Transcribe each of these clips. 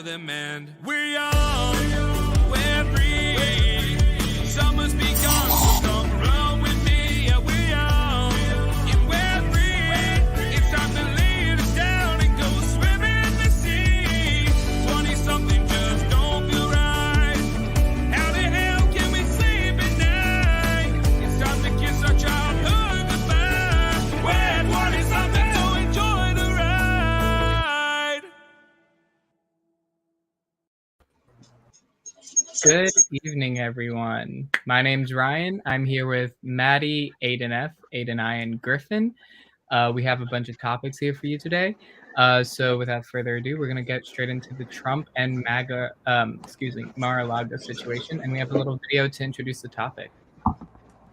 wear them, and we're young, we're free. Summer's begun, so come around with me. Yeah, we're young, and we're free. It's time to lay us down and go swimming in the sea. 20-something just don't feel right. How the hell can we sleep at night? It's time to kiss our childhood goodbye. We're 20-something, so enjoy the ride. Good evening, everyone. My name's Ryan. I'm here with Maddie, Aiden F, Aiden I, and Griffin. We have a bunch of topics here for you today. So without further ado, we're going to get straight into the Trump and Mar-a-Lago situation, and we have a little video to introduce the topic.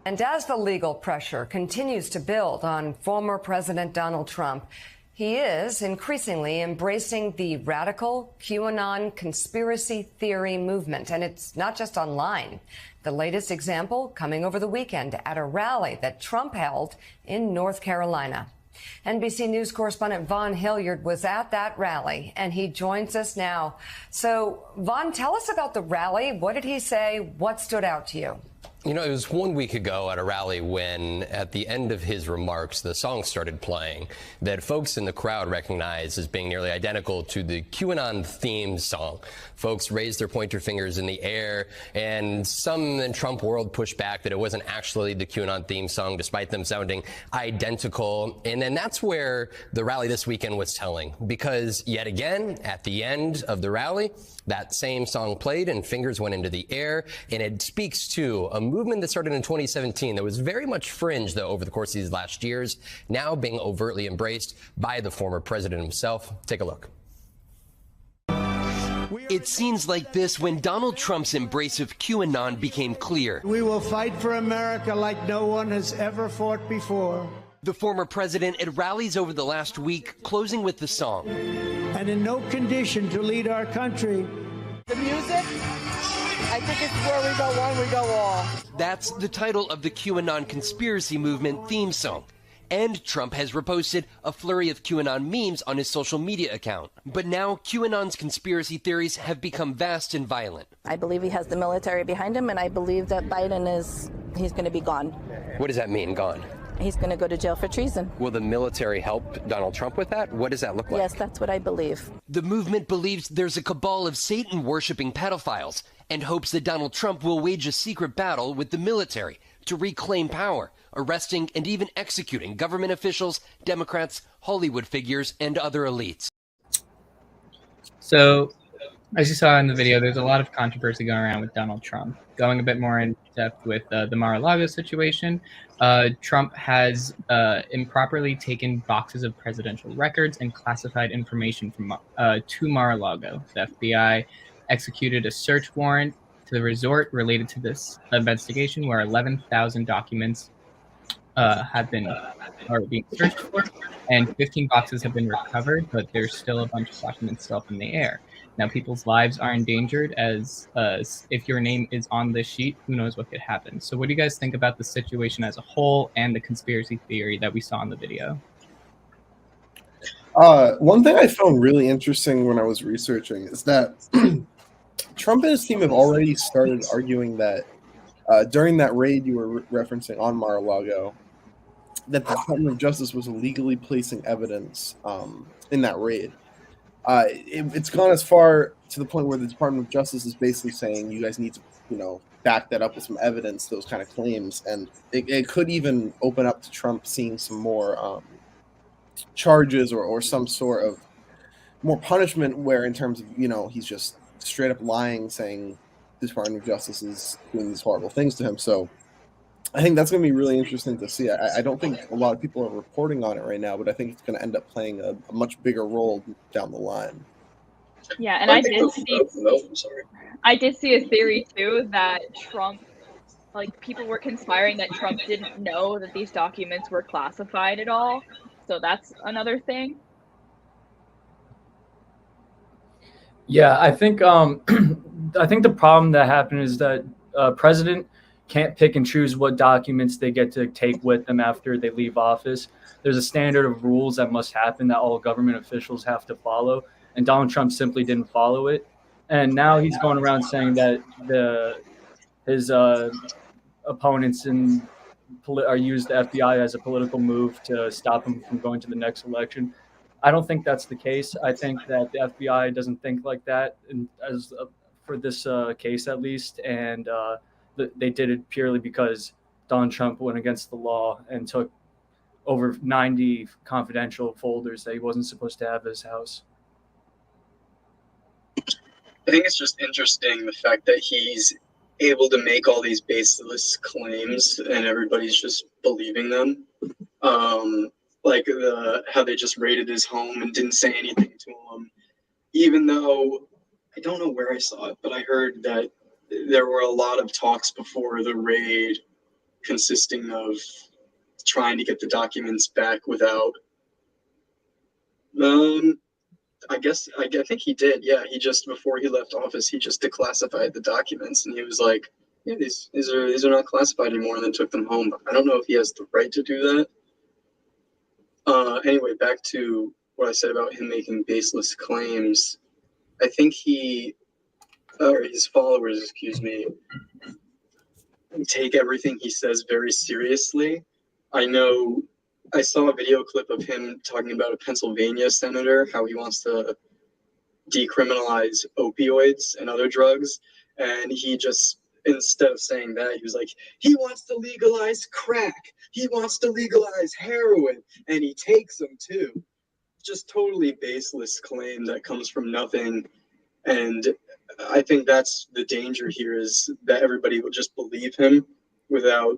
And as the legal pressure continues to build on former President Donald Trump, he is increasingly embracing the radical QAnon conspiracy theory movement. And it's not just online. The latest example coming over the weekend at a rally that Trump held in North Carolina. NBC News correspondent Vaughn Hilliard was at that rally, and he joins us now. So, Vaughn, tell us about the rally. What did he say? What stood out to you? You know, it was 1 week ago at a rally when, at the end of his remarks, the song started playing that folks in the crowd recognized as being nearly identical to the QAnon theme song. Folks raised their pointer fingers in the air, and some in Trump world pushed back that it wasn't actually the QAnon theme song, despite them sounding identical. And then that's where the rally this weekend was telling, because yet again, at the end of the rally, that same song played and fingers went into the air, and it speaks to a movement that started in 2017 that was very much fringe, though, over the course of these last years, now being overtly embraced by the former president himself. Take a look. It scenes like this when Donald Trump's embrace of QAnon became clear. We will fight for America like no one has ever fought before. The former president at rallies over the last week, closing with the song. And in no condition to lead our country. The music, I think it's where we go one, we go all. That's the title of the QAnon conspiracy movement theme song. And Trump has reposted a flurry of QAnon memes on his social media account. But now QAnon's conspiracy theories have become vast and violent. I believe he has the military behind him, and I believe that he's going to be gone. What does that mean, gone? He's going to go to jail for treason. Will the military help Donald Trump with that? What does that look like? Yes, that's what I believe. The movement believes there's a cabal of Satan-worshipping pedophiles and hopes that Donald Trump will wage a secret battle with the military to reclaim power, arresting and even executing government officials, Democrats, Hollywood figures, and other elites. So, as you saw in the video, there's a lot of controversy going around with Donald Trump. Going a bit more in depth with the Mar-a-Lago situation, Trump has improperly taken boxes of presidential records and classified information from to Mar-a-Lago. The FBI executed a search warrant to the resort related to this investigation, where 11,000 documents are being searched for, and 15 boxes have been recovered, but there's still a bunch of documents still up in the air. Now, people's lives are endangered, as if your name is on this sheet, who knows what could happen. So what do you guys think about the situation as a whole and the conspiracy theory that we saw in the video? One thing I found really interesting when I was researching is that Trump and his team have already started arguing that during that raid you were referencing on Mar-a-Lago, that the Department of Justice was illegally placing evidence in that raid. It's gone as far to the point where the Department of Justice is basically saying you guys need to, back that up with some evidence, those kind of claims. And it could even open up to Trump seeing some more charges or some sort of more punishment where in terms of, he's just straight up lying, saying the Department of Justice is doing these horrible things to him. So I think that's going to be really interesting to see. I don't think a lot of people are reporting on it right now, but I think it's going to end up playing a much bigger role down the line. Yeah, and I did see a theory too that Trump, people were conspiring that Trump didn't know that these documents were classified at all. So that's another thing. Yeah, I think the problem that happened is that president can't pick and choose what documents they get to take with them after they leave office. There's a standard of rules that must happen that all government officials have to follow. and Donald Trump simply didn't follow it. And now he's going around saying that his opponents are used the FBI as a political move to stop him from going to the next election. I don't think that's the case. I think that the FBI doesn't think like that, for this case at least, and they did it purely because Donald Trump went against the law and took over 90 confidential folders that he wasn't supposed to have at his house. I think it's just interesting the fact that he's able to make all these baseless claims and everybody's just believing them. Like how they just raided his home and didn't say anything to him, even though I don't know where I saw it, but I heard that there were a lot of talks before the raid consisting of trying to get the documents back without I think he did. Yeah, he just before he left office, he just declassified the documents, and he was like, "Yeah, these are not classified anymore," and then took them home. I don't know if he has the right to do that. Anyway, back to what I said about him making baseless claims. I think his followers, excuse me, take everything he says very seriously. I saw a video clip of him talking about a Pennsylvania senator, how he wants to decriminalize opioids and other drugs. And he just, instead of saying that, he was like, he wants to legalize crack. He wants to legalize heroin. And he takes them too. Just totally baseless claim that comes from nothing. And I think that's the danger here, is that everybody will just believe him without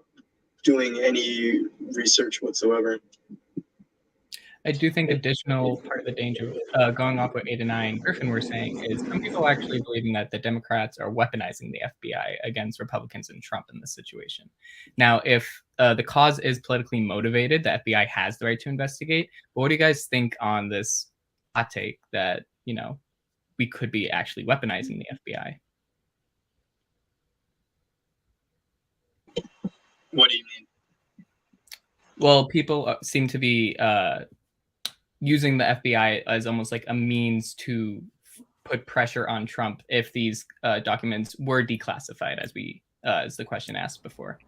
doing any research whatsoever. I do think additional part of the danger, going off what Ada and Griffin were saying, is some people are actually believing that the Democrats are weaponizing the FBI against Republicans and Trump in this situation. Now, if the cause is politically motivated, the FBI has the right to investigate. But what do you guys think on this hot take that, we could be actually weaponizing the FBI? What do you mean? Well, people seem to be using the FBI as almost like a means to put pressure on Trump if these documents were declassified, as the question asked before.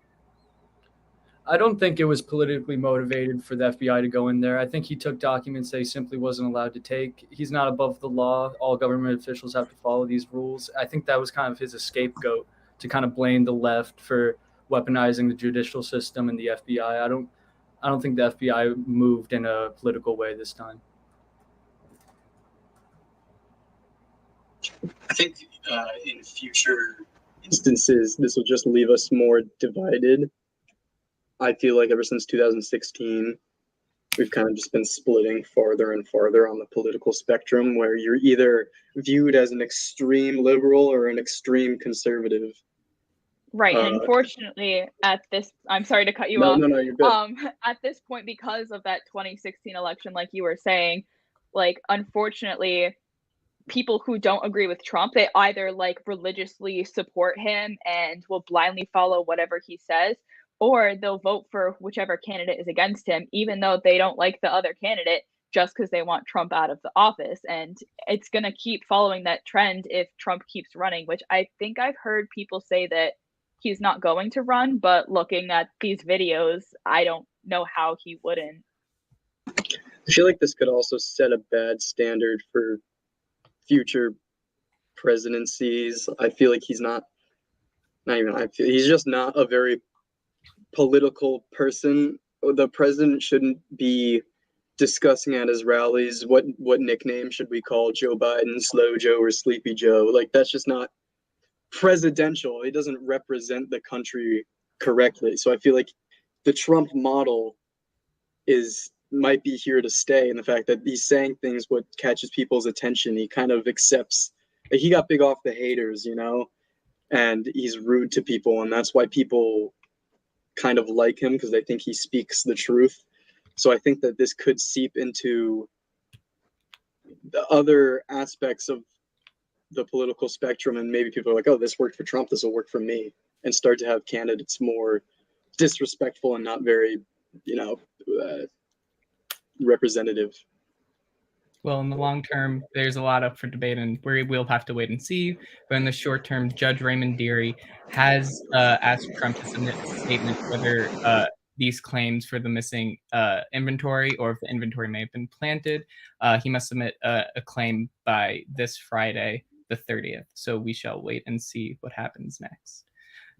I don't think it was politically motivated for the FBI to go in there. I think he took documents that he simply wasn't allowed to take. He's not above the law. All government officials have to follow these rules. I think that was kind of his scapegoat to kind of blame the left for weaponizing the judicial system and the FBI. I don't think the FBI moved in a political way this time. I think in future instances, this will just leave us more divided. I feel like ever since 2016, we've kind of just been splitting farther and farther on the political spectrum, where you're either viewed as an extreme liberal or an extreme conservative. Right, and unfortunately, I'm sorry to cut you off. No, you're good. At this point, because of that 2016 election, like you were saying, unfortunately, people who don't agree with Trump, they either religiously support him and will blindly follow whatever he says, or they'll vote for whichever candidate is against him, even though they don't like the other candidate, just because they want Trump out of the office. And it's going to keep following that trend if Trump keeps running, which I think I've heard people say that he's not going to run, but looking at these videos, I don't know how he wouldn't. I feel like this could also set a bad standard for future presidencies. I feel like he's just not a very political person. The president shouldn't be discussing at his rallies what nickname should we call Joe Biden, Slow Joe or Sleepy Joe. That's just not presidential. It doesn't represent the country correctly. So I feel like the Trump model might be here to stay, in the fact that he's saying things what catches people's attention. He kind of accepts, he got big off the haters, and he's rude to people, and that's why people kind of like him, because they think he speaks the truth. So I think that this could seep into the other aspects of the political spectrum, and maybe people are like, oh, this worked for Trump, this will work for me, and start to have candidates more disrespectful and not very representative. Well, in the long term, there's a lot up for debate, and we'll have to wait and see. But in the short term, Judge Raymond Dearie has asked Trump to submit a statement whether these claims for the missing inventory, or if the inventory may have been planted. He must submit a claim by this Friday, the 30th. So we shall wait and see what happens next.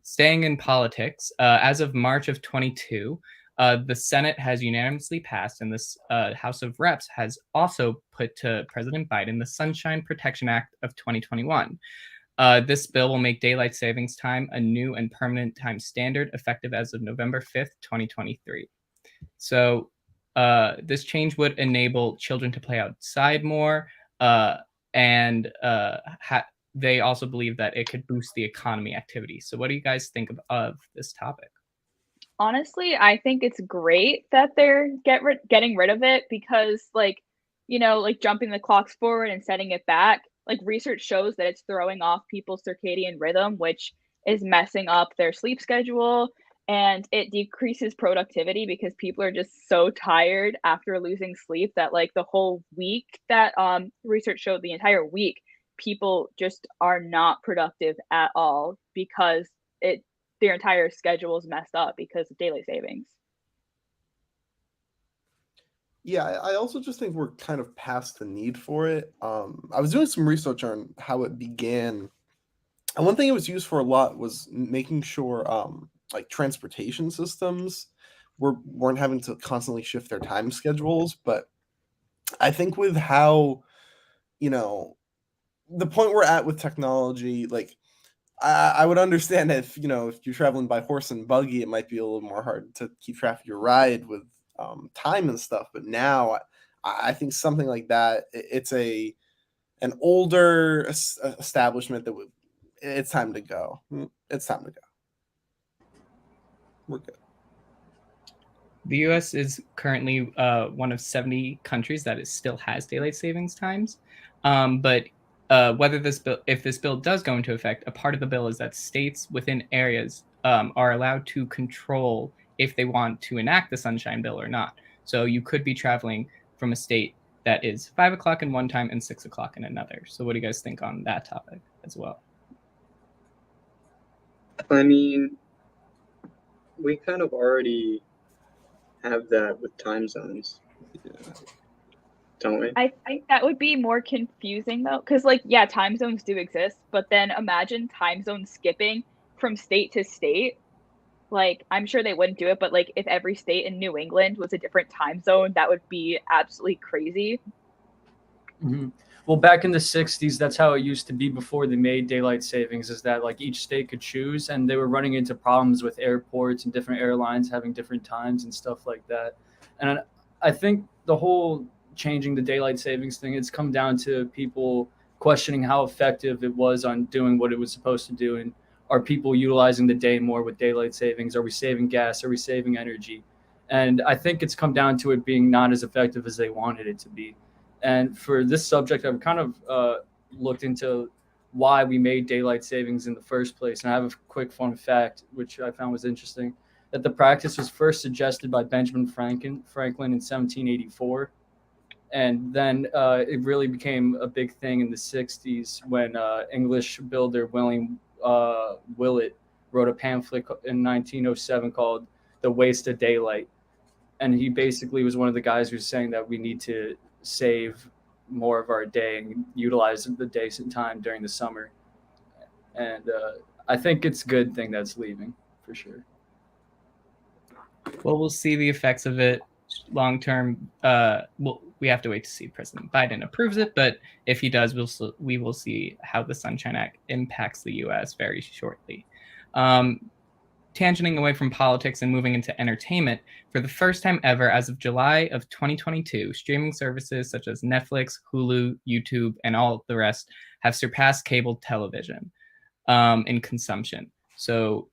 Staying in politics, as of March of 22, the Senate has unanimously passed, and this House of Reps has also put to President Biden the Sunshine Protection Act of 2021. This bill will make daylight savings time a new and permanent time standard effective as of November 5th, 2023. So this change would enable children to play outside more, and they also believe that it could boost the economy activity. So what do you guys think of this topic? Honestly, I think it's great that they're getting rid of it because, like, you know, like jumping the clocks forward and setting it back, like research shows that it's throwing off people's circadian rhythm, which is messing up their sleep schedule, and it decreases productivity because people are just so tired after losing sleep that like the whole week that research showed the entire week people just are not productive at all because their entire schedule is messed up because of daylight savings. Yeah, I also just think we're kind of past the need for it. I was doing some research on how it began, and one thing it was used for a lot was making sure like transportation systems weren't having to constantly shift their time schedules. But I think with how, you know, the point we're at with technology, like I would understand if, you know, if you're traveling by horse and buggy, it might be a little more hard to keep track of your ride with time and stuff. But now I think something like that, it's an older establishment that it's time to go. It's time to go. We're good. The U.S. is currently one of 70 countries that still has daylight savings times, but if this bill does go into effect, a part of the bill is that states within areas are allowed to control if they want to enact the Sunshine Bill or not. So you could be traveling from a state that is 5 o'clock in one time and 6 o'clock in another. So what do you guys think on that topic as well? I mean, we kind of already have that with time zones. Yeah. Don't we? I think that would be more confusing though, because like, yeah, time zones do exist, but then imagine time zone skipping from state to state. Like, I'm sure they wouldn't do it, but like if every state in New England was a different time zone, that would be absolutely crazy. Mm-hmm. Well, back in the 60s, that's how it used to be before they made daylight savings, is that like each state could choose, and they were running into problems with airports and different airlines having different times and stuff like that. And I think the whole changing the daylight savings thing, it's come down to people questioning how effective it was on doing what it was supposed to do. And are people utilizing the day more with daylight savings? Are we saving gas? Are we saving energy? And I think it's come down to it being not as effective as they wanted it to be. And for this subject, I've kind of looked into why we made daylight savings in the first place. And I have a quick fun fact, which I found was interesting, that the practice was first suggested by Benjamin Franklin in 1784. And then it really became a big thing in the 60s when English builder William Willett wrote a pamphlet in 1907 called The Waste of Daylight. And he basically was one of the guys who was saying that we need to save more of our day and utilize the decent time during the summer. And I think it's a good thing that's leaving for sure. Well, we'll see the effects of it long term. We have to wait to see if President Biden approves it, but if he does, we will see how the Sunshine Act impacts the U.S. very shortly. Tangenting away from politics and moving into entertainment, for the first time ever, as of July of 2022, streaming services such as Netflix, Hulu, YouTube, and all the rest have surpassed cable television in consumption. So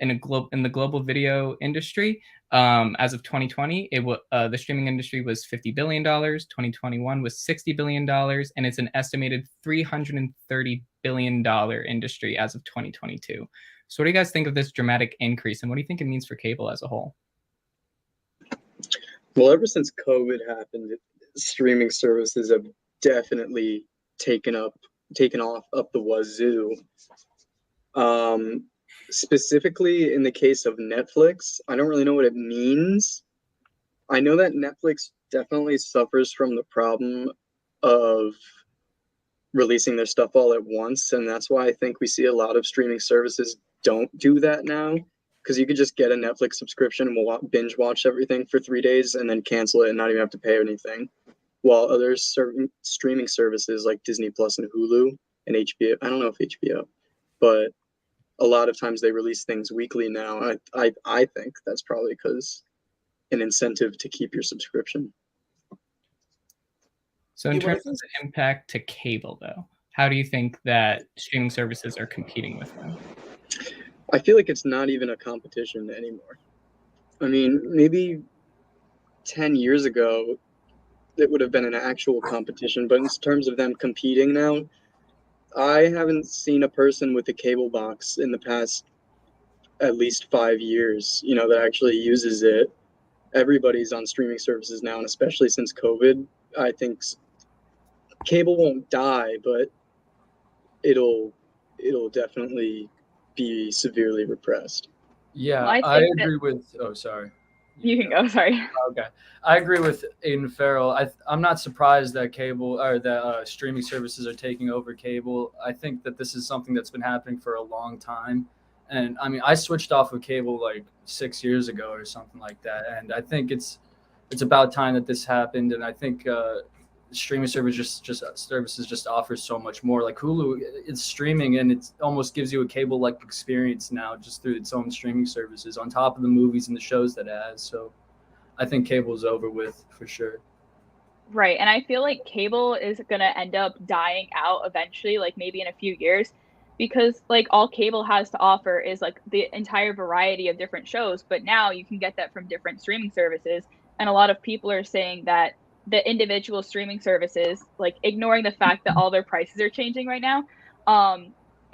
in the global video industry, as of 2020, the streaming industry was $50 billion. 2021 was $60 billion, and it's an estimated $330 billion industry as of 2022. So what do you guys think of this dramatic increase, and what do you think it means for cable as a whole? Well, ever since COVID happened, streaming services have definitely taken off up the wazoo. Specifically in the case of Netflix, I don't really know what it means. I know that Netflix definitely suffers from the problem of releasing their stuff all at once, and that's why I think we see a lot of streaming services don't do that now, because you could just get a Netflix subscription and binge watch everything for 3 days and then cancel it and not even have to pay anything. While other streaming services like Disney Plus and Hulu and HBO, I don't know if HBO, but a lot of times they release things weekly now. I think that's probably because an incentive to keep your subscription. So in terms of the impact to cable, though, how do you think that streaming services are competing with them? I feel like it's not even a competition anymore. I mean, maybe 10 years ago, it would have been an actual competition, but in terms of them competing now, I haven't seen a person with a cable box in the past at least 5 years, that actually uses it. Everybody's on streaming services now, and especially since COVID, I think cable won't die, but it'll definitely be severely repressed. Yeah, Well, I agree with. Oh, sorry. You can go. Sorry. Okay, I agree with Aiden Farrell. I'm not surprised that cable or that streaming services are taking over cable. I think that this is something that's been happening for a long time, and I mean, I switched off of cable like 6 years ago or something like that, and I think it's about time that this happened. And I think streaming services just offers so much more. Like Hulu, it's streaming and it almost gives you a cable like experience now just through its own streaming services on top of the movies and the shows that it has. So I think cable is over with for sure. Right. And I feel like cable is going to end up dying out eventually, like maybe in a few years, because like all cable has to offer is like the entire variety of different shows. But now you can get that from different streaming services. And a lot of people are saying that the individual streaming services, like ignoring the fact that all their prices are changing right now,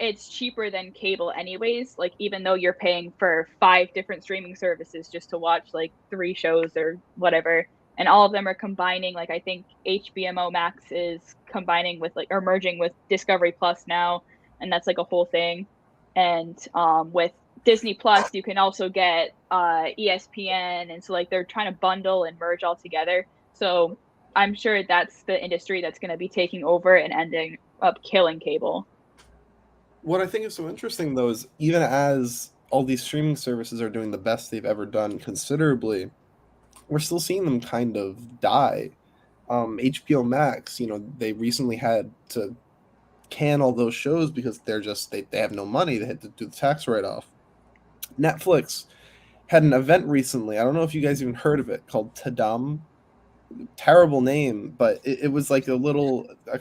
it's cheaper than cable anyways. Like even though you're paying for 5 different streaming services just to watch like 3 shows or whatever, and all of them are combining, like I think HBO Max is combining with like or merging with Discovery Plus now, and that's like a whole thing. And with Disney Plus you can also get ESPN, and so like they're trying to bundle and merge all together. So I'm sure that's the industry that's going to be taking over and ending up killing cable. What I think is so interesting, though, is even as all these streaming services are doing the best they've ever done considerably, we're still seeing them kind of die. HBO Max, they recently had to can all those shows because they have no money. They had to do the tax write-off. Netflix had an event recently. I don't know if you guys even heard of it, called Tadam. Terrible name, but it was like a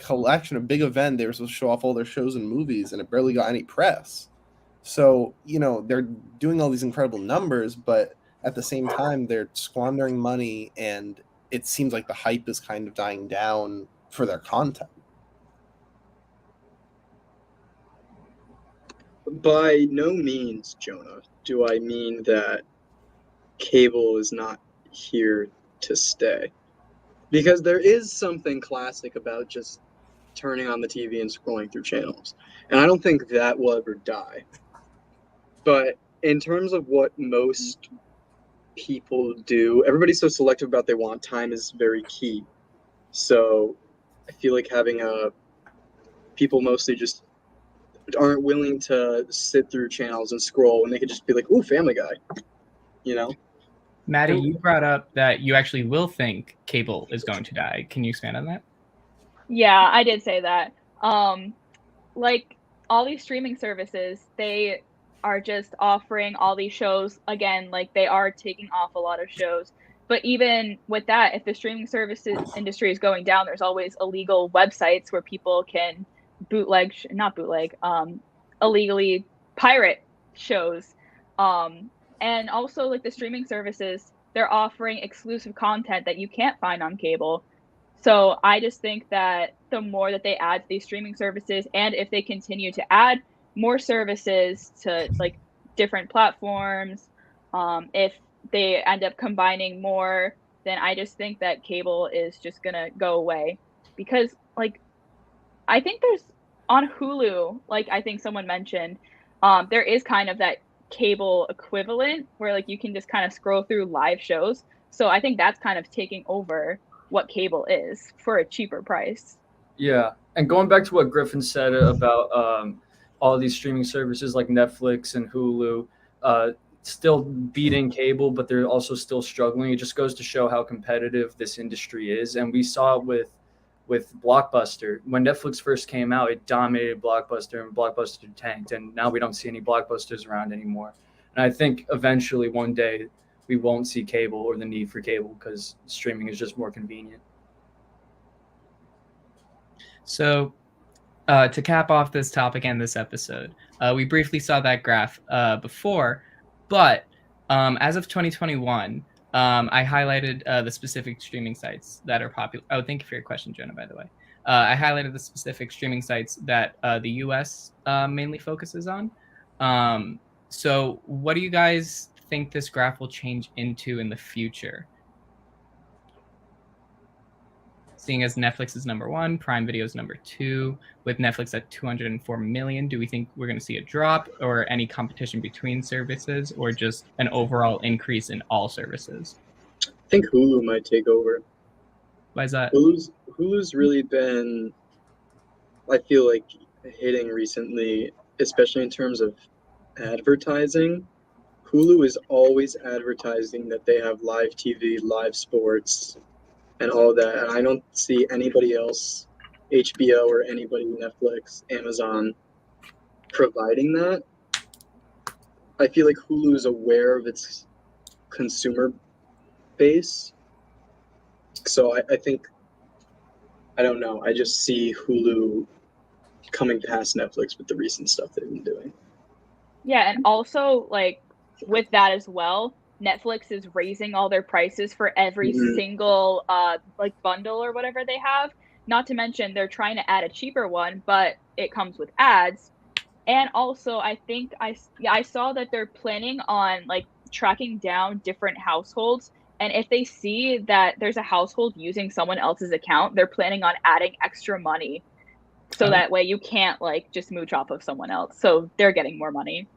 collection, a big event. They were supposed to show off all their shows and movies, and it barely got any press. So, they're doing all these incredible numbers, but at the same time, they're squandering money, and it seems like the hype is kind of dying down for their content. By no means, Jonah, do I mean that cable is not here to stay. Because there is something classic about just turning on the TV and scrolling through channels. And I don't think that will ever die. But in terms of what most people do, everybody's so selective about what they want. Time is very key. So I feel like having people mostly just aren't willing to sit through channels and scroll, and they could just be like, ooh, Family Guy, Maddie, you brought up that you actually will think cable is going to die. Can you expand on that? Yeah, I did say that. Like all these streaming services, they are just offering all these shows again, like they are taking off a lot of shows. But even with that, if the streaming services industry is going down, there's always illegal websites where people can illegally pirate shows. And also like the streaming services, they're offering exclusive content that you can't find on cable. So I just think that the more that they add to these streaming services, and if they continue to add more services to like different platforms, if they end up combining more then I just think that cable is just gonna go away. Because like I think there's on Hulu, like I think someone mentioned, there is kind of that cable equivalent where like you can just kind of scroll through live shows. So I think that's kind of taking over what cable is for a cheaper price. Yeah, and going back to what Griffin said about all these streaming services like Netflix and Hulu, still beating cable, but they're also still struggling. It just goes to show how competitive this industry is, and we saw it with Blockbuster. When Netflix first came out, it dominated Blockbuster, and Blockbuster tanked, and now we don't see any Blockbusters around anymore. And I think eventually one day we won't see cable or the need for cable because streaming is just more convenient. So, to cap off this topic and this episode, we briefly saw that graph before, but as of 2021, I highlighted the specific streaming sites that are popular. Oh, thank you for your question, Jonah, by the way. I highlighted the specific streaming sites that the US mainly focuses on. So what do you guys think this graph will change into in the future? Seeing as Netflix is number 1, Prime Video is number 2, with Netflix at 204 million, do we think we're going to see a drop or any competition between services or just an overall increase in all services? I think Hulu might take over. Why is that? Hulu's really been, I feel like, hitting recently, especially in terms of advertising. Hulu is always advertising that they have live TV, live sports, and all that. And I don't see anybody else, HBO or anybody, Netflix, Amazon, providing that. I feel like Hulu is aware of its consumer base. So I think, I don't know, I just see Hulu coming past Netflix with the recent stuff they've been doing. Yeah, and also like with that as well, Netflix is raising all their prices for every single like bundle or whatever they have. Not to mention they're trying to add a cheaper one, but it comes with ads. And also I think I saw that they're planning on like tracking down different households, and if they see that there's a household using someone else's account, they're planning on adding extra money. So that way you can't like just mooch off of someone else. So they're getting more money.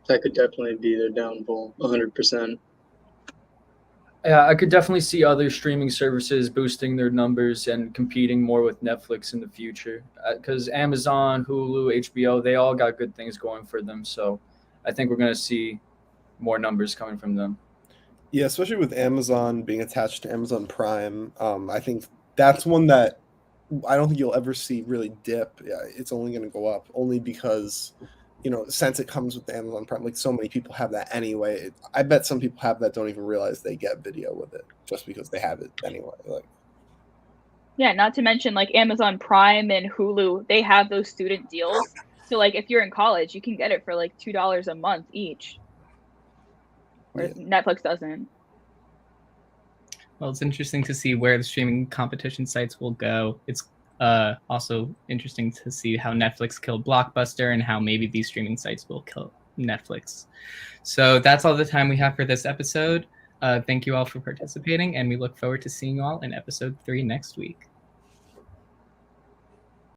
That could definitely be their downfall, 100%. Yeah, I could definitely see other streaming services boosting their numbers and competing more with Netflix in the future. Because Amazon, Hulu, HBO, they all got good things going for them. So I think we're going to see more numbers coming from them. Yeah, especially with Amazon being attached to Amazon Prime. I think that's one that I don't think you'll ever see really dip. Yeah, it's only going to go up only because, you know, since it comes with the Amazon Prime, like so many people have that anyway. I bet some people have that don't even realize they get video with it just because they have it anyway. Like, yeah, not to mention like Amazon Prime and Hulu, they have those student deals. So like if you're in college, you can get it for like $2 a month each. Whereas Netflix doesn't. Well, it's interesting to see where the streaming competition sites will go. It's also interesting to see how Netflix killed Blockbuster and how maybe these streaming sites will kill Netflix. So that's all the time we have for this episode. Thank you all for participating, and we look forward to seeing you all in episode 3 next week.